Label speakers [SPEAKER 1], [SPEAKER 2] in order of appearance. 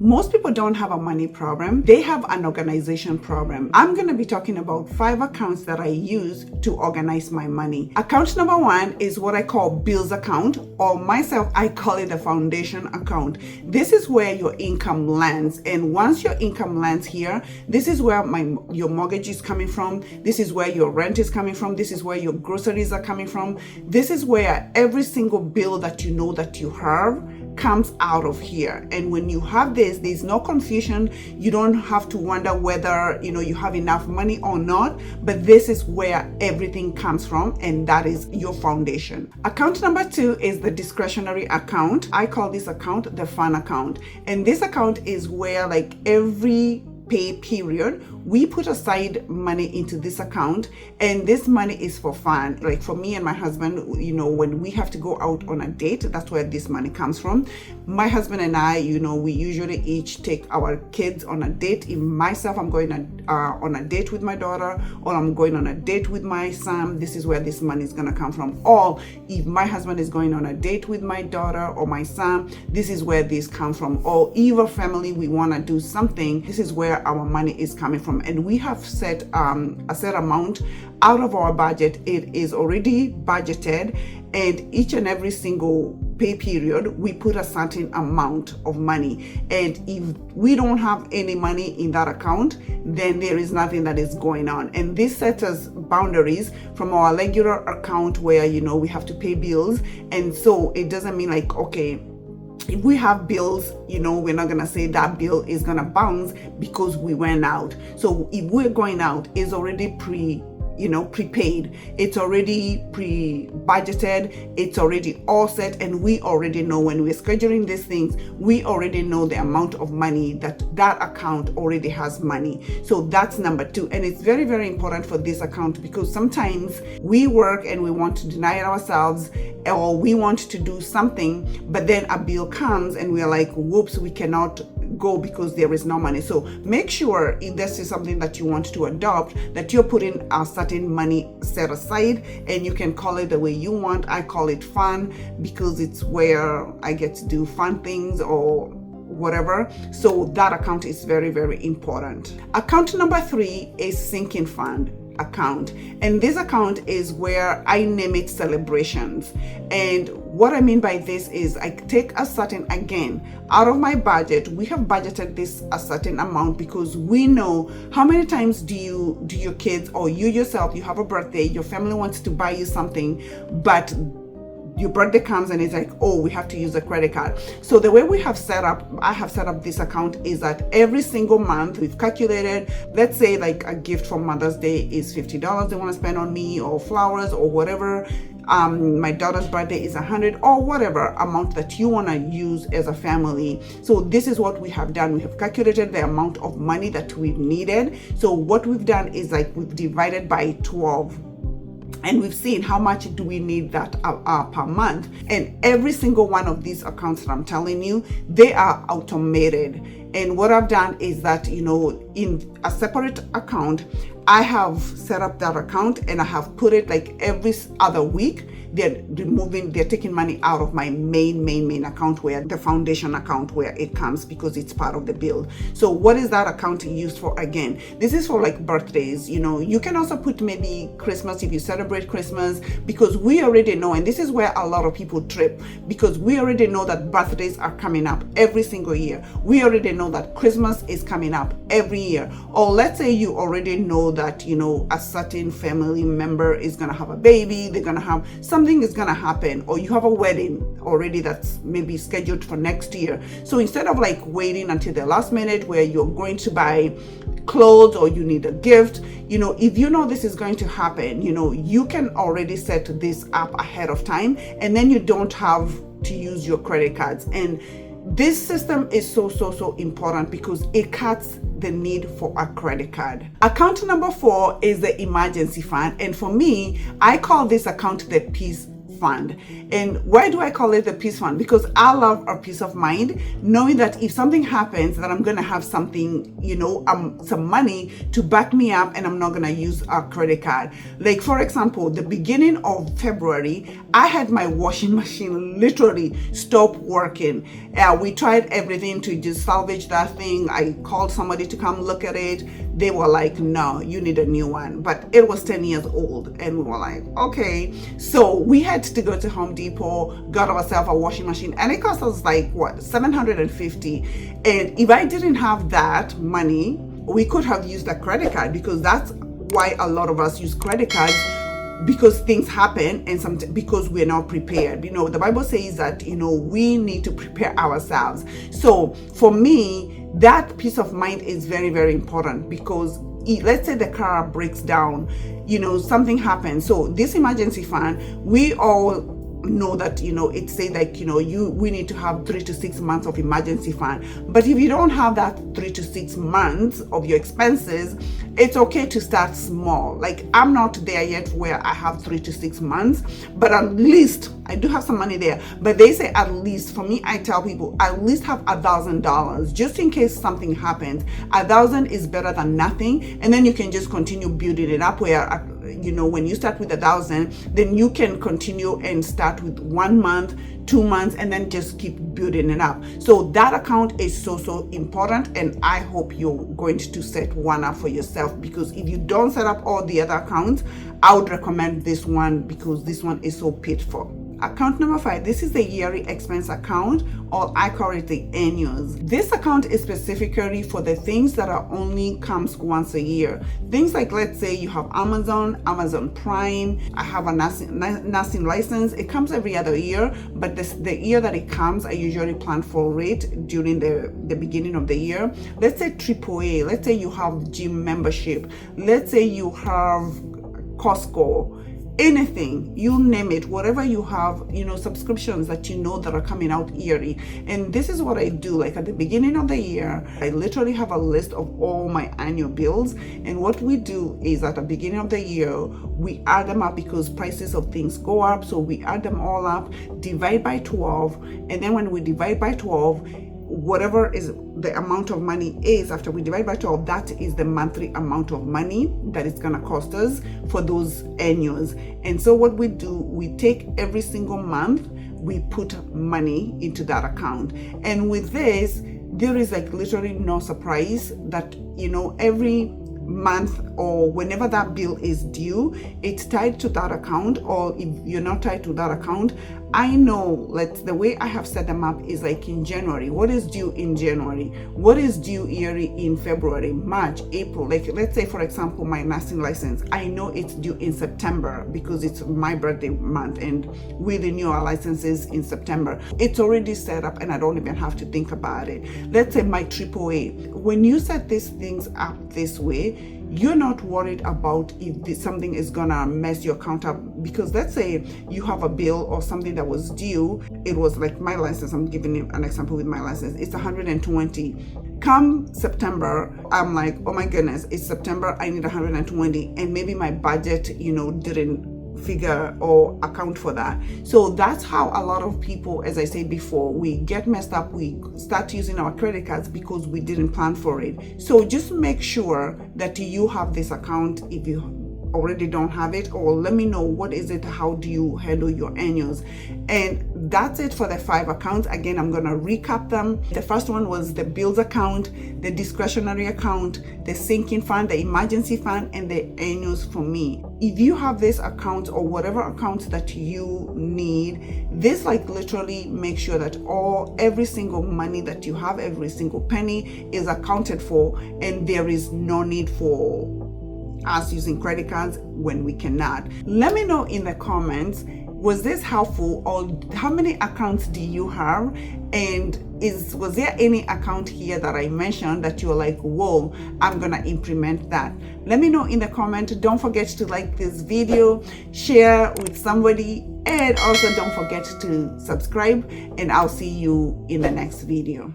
[SPEAKER 1] Most people don't have a money problem. They have an organization problem. I'm going to be talking about 5 accounts that I use to organize my money. Account number 1 is what I call bills account, or myself, I call it a foundation account. This is where your income lands. And once your income lands here, this is where your mortgage is coming from. This is where your rent is coming from. This is where your groceries are coming from. This is where every single bill that you know that you have comes out of here. And when you have this, there's no confusion. You don't have to wonder whether you have enough money or not, but this is where everything comes from, and that is your foundation. Account number 2 is the discretionary account. I call this account the fun account, and this account is where, like, every pay period, we put aside money into this account, and this money is for fun. Like for me and my husband, when we have to go out on a date, that's where this money comes from. My husband and I, we usually each take our kids on a date. If myself, I'm going on a date with my daughter, or I'm going on a date with my son, this is where this money is going to come from. Or if my husband is going on a date with my daughter or my son, this is where this comes from. Or if a family, we want to do something, this is where our money is coming from. And we have set a set amount out of our budget. It is already budgeted, and each and every single pay period we put a certain amount of money. And if we don't have any money in that account, then there is nothing that is going on. And this sets us boundaries from our regular account where we have to pay bills. And so it doesn't mean like, okay, if we have bills, we're not going to say that bill is going to bounce because we went out. So if we're going out, it's already prepaid. It's already pre-budgeted. It's already all set. And we already know when we're scheduling these things, we already know the amount of money that account already has money. So that's number 2. And it's very, very important for this account, because sometimes we work and we want to deny ourselves, or we want to do something, but then a bill comes and we're like, whoops, we cannot go because there is no money. So make sure, if this is something that you want to adopt, that you're putting a certain money set aside, and you can call it the way you want. I call it fun because it's where I get to do fun things or whatever. So that account is very, very important. Account number 3 is sinking fund account, and this account is where I name it celebrations. And what I mean by this is I take a certain, again, out of my budget. We have budgeted this a certain amount because we know how many times do your kids or you yourself, you have a birthday, your family wants to buy you something, but your birthday comes and it's like, oh, we have to use a credit card. So the way I have set up this account is that every single month we've calculated, let's say like a gift for Mother's Day is $50 they want to spend on me, or flowers or whatever. My daughter's birthday is 100, or whatever amount that you want to use as a family. So this is what we have done. We have calculated the amount of money that we've needed. So what we've done is like we've divided by 12. And we've seen how much do we need that per month. And every single one of these accounts that I'm telling you, they are automated. And what I've done is that, in a separate account, I have set up that account and I have put it like every other week. They're taking money out of my main account, where the foundation account, where it comes because it's part of the bill. So what is that account used for? Again, this is for like birthdays. You can also put maybe Christmas if you celebrate Christmas, because we already know, and this is where a lot of people trip, because we already know that birthdays are coming up every single year. We already know that Christmas is coming up every year. Or let's say you already know that, a certain family member is going to have a baby, they're going to have something is going to happen, or you have a wedding already that's maybe scheduled for next year. So instead of like waiting until the last minute where you're going to buy clothes or you need a gift, if you know this is going to happen, you can already set this up ahead of time, and then you don't have to use your credit cards. And this system is so important because it cuts the need for a credit card. Account number 4 is the emergency fund. And for me, I call this account the peace fund. And why do I call it the peace fund? Because I love a peace of mind, knowing that if something happens, that I'm going to have something, some money to back me up, and I'm not going to use a credit card. Like, for example, the beginning of February, I had my washing machine literally stop working. We tried everything to just salvage that thing. I called somebody to come look at it. They were like, no, you need a new one. But it was 10 years old. And we were like, okay. So we had to go to Home Depot, got ourselves a washing machine. And it cost us like, $750. And if I didn't have that money, we could have used a credit card, because that's why a lot of us use credit cards, because things happen, and because we're not prepared. The Bible says that, we need to prepare ourselves. So for me, that peace of mind is very, very important, because let's say the car breaks down, something happens. So this emergency fund, we all know that it says like we need to have 3 to 6 months of emergency fund. But if you don't have that 3 to 6 months of your expenses, it's okay to start small. Like, I'm not there yet where I have 3 to 6 months, but at least I do have some money there. But they say at least, for me, I tell people at least have $1,000 just in case something happens. 1,000 is better than nothing, and then you can just continue building it up where when you start with 1,000, then you can continue and start with 1 month, 2 months, and then just keep building it up. So that account is so important, and I hope you're going to set one up for yourself, because if you don't set up all the other accounts, I would recommend this one, because this one is so pitiful. Account number 5, this is the yearly expense account, or I call it the annuals. This account is specifically for the things that are only comes once a year. Things like, let's say you have Amazon Prime. I have a nursing license. It comes every other year, but the year that it comes, I usually plan for it during the beginning of the year. Let's say AAA. Let's say you have gym membership. Let's say you have Costco. Anything, you name it, whatever you have, subscriptions that that are coming out yearly. And this is what I do. Like, at the beginning of the year, I literally have a list of all my annual bills. And what we do is, at the beginning of the year, we add them up, because prices of things go up. So we add them all up, divide by 12. And then when we divide by 12, whatever is the amount of money is, after we divide by 12, that is the monthly amount of money that it's going to cost us for those annuals. And so what we do, we take every single month, we put money into that account. And with this, there is like literally no surprise that, every month or whenever that bill is due, it's tied to that account. Or if you're not tied to that account, I know, like, the way I have set them up is like in January, what is due in January, what is due yearly in February, March, April. Like, let's say, for example, my nursing license, I know it's due in September because it's my birthday month, and we renew our licenses in September. It's already set up and I don't even have to think about it. Let's say my AAA. When you set these things up this way, you're not worried about if something is gonna mess your account up, because let's say you have a bill or something that was due. It was like my license, I'm giving you an example with my license, it's 120. Come September, I'm like, oh my goodness, it's September, I need 120, and maybe my budget didn't figure or account for that. So that's how a lot of people, as I said before, we get messed up. We start using our credit cards because we didn't plan for it. So just make sure that you have this account if you already don't have it, or let me know what is it, how do you handle your annuals. And that's it for the 5 accounts. Again, I'm going to recap them. The first one was the bills account, the discretionary account, the sinking fund, the emergency fund, and the annuals for me. If you have this account or whatever accounts that you need, this like literally make sure that every single money that you have, every single penny is accounted for, and there is no need for us using credit cards when we cannot. Let me know in the comments, was this helpful, or how many accounts do you have, and was there any account here that I mentioned that you're like, whoa, I'm gonna implement that? Let me know in the comment. Don't forget to like this video, share with somebody, and also don't forget to subscribe, and I'll see you in the next video.